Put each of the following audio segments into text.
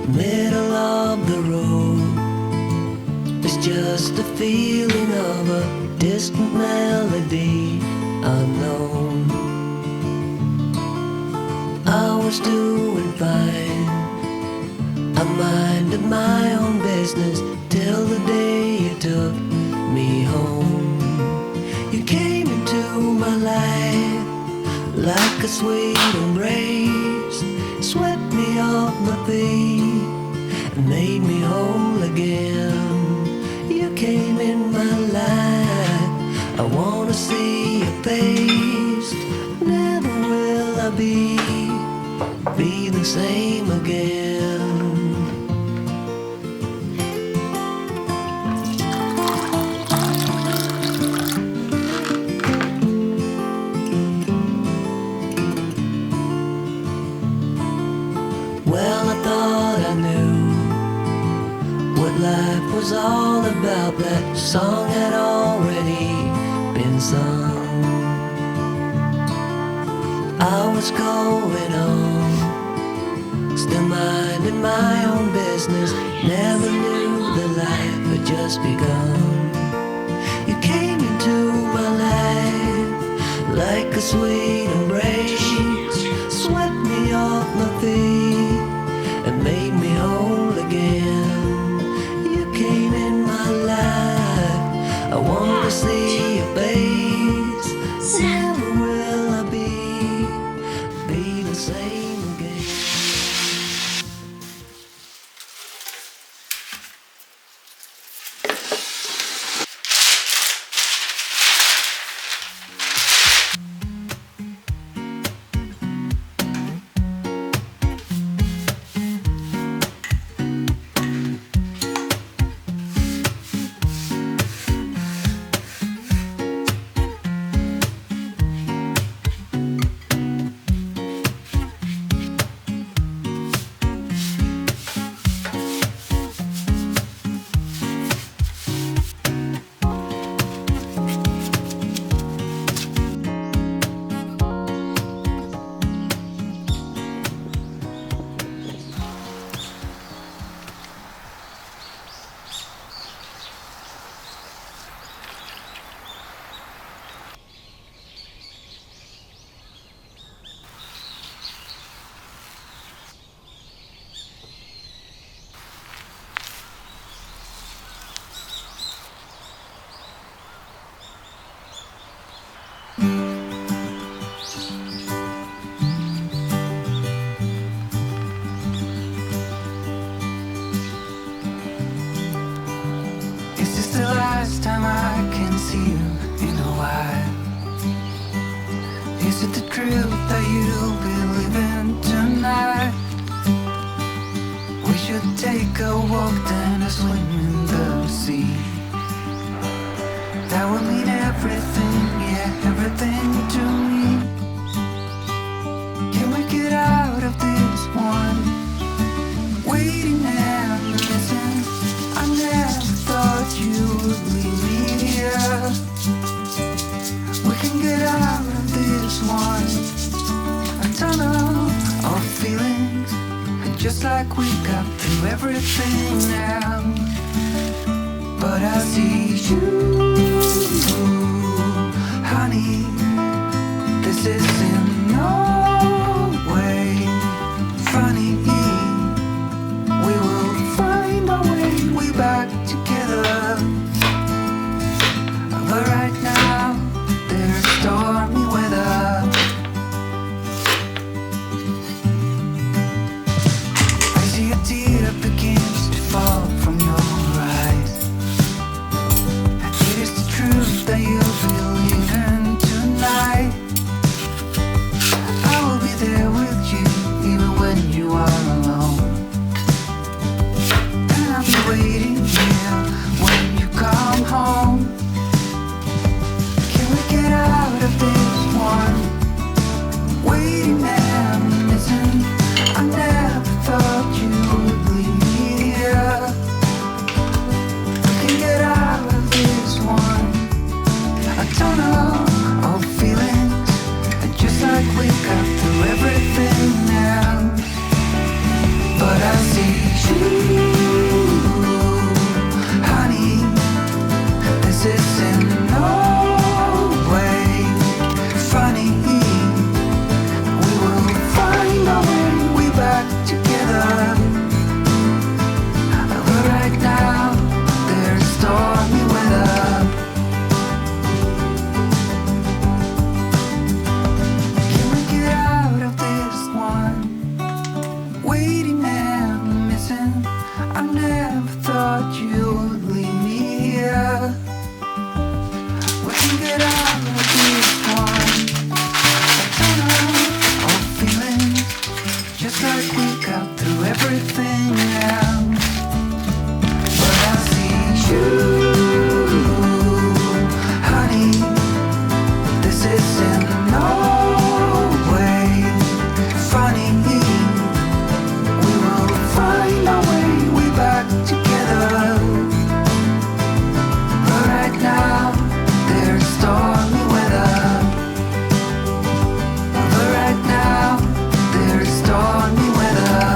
middle of the road. It's just a feeling of a distant melody unknown. I was doing fine, I minded my own business till the day you took me home. You came into my life like a sweet embrace, swept me off my feet and made me whole again. You came in my life, I wanna see your face. Never will I be the same again. Well, I thought I knew what life was all about. That song had already been sung. I was going on, still minding my own business. Never knew that life had just begun. You came into my life like a sweet embrace, swept me off my feet and made me whole again. You came in my life, I want to see your face. Never will I be the same again. Is this the last time I can see you in a while? Is it the truth that you'll be living tonight? We should take a walk then a swim in the sea. That would mean everything, yeah, everything to me. Can we get out of this one? Waiting and listen. I never thought you would leave me here. We can get out of this one. A tunnel of feelings, and just like we got through everything now. But I see you, honey. This is in no way funny. We will find our way back together. But right now, there's stormy weather. I see a tear begins to fall from your eyes. It is the truth that you feel even tonight. I like we got through everything now. But I see you, honey. This isn't no way funny. We will find our way back together. But right now there's stormy weather. But right now there's stormy weather.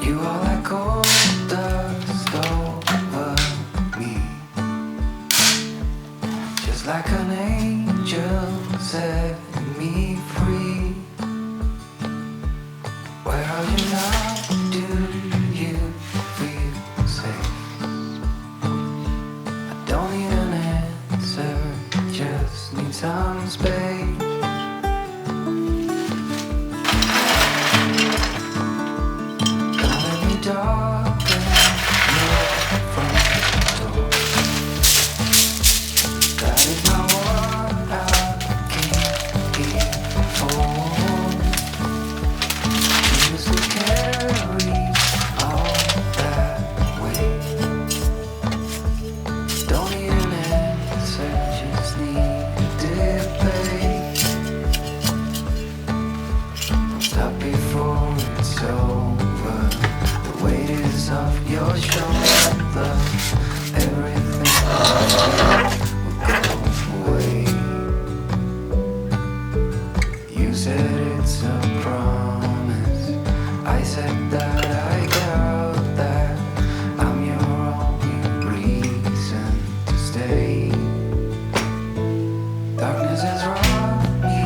You are like gold dust over me, just like an angel set me free. Where are you now? Do you feel safe? I don't need an answer, just need some space. Don't let me darken your front door. That is not what I came here for. Used to carry all that weight. Don't need an answer, just need a debate. Don't stop before it's over. The weight is off your shoulder. Everything will go away. You said it's a promise. I said that I doubt that. I'm your only reason to stay. Darkness has robbed me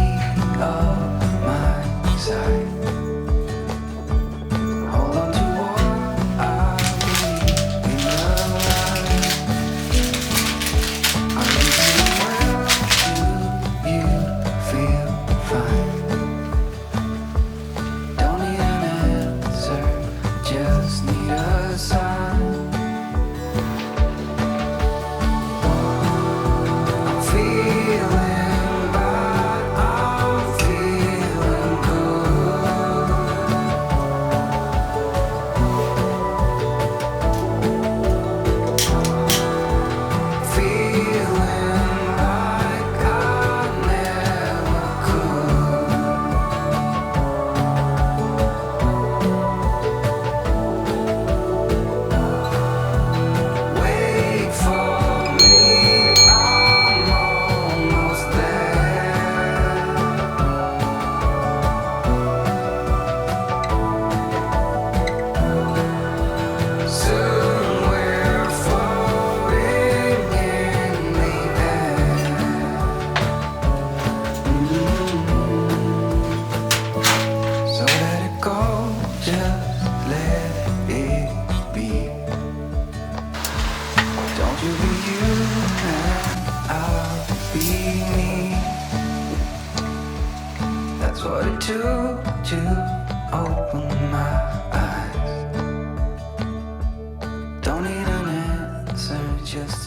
of my sight. Hold on to what I believe in the light. Are you feeling well? Do you feel fine? Don't need an answer, just need a sign. I'm feeling bad, I'm feeling good. Feeling like I never could. Wait for me, I'm almost there. Soon we're floating in the air. So let it go, just let it be. Don't you be you and I'll be me. That's what it took to open my eyes. Don't need an answer, just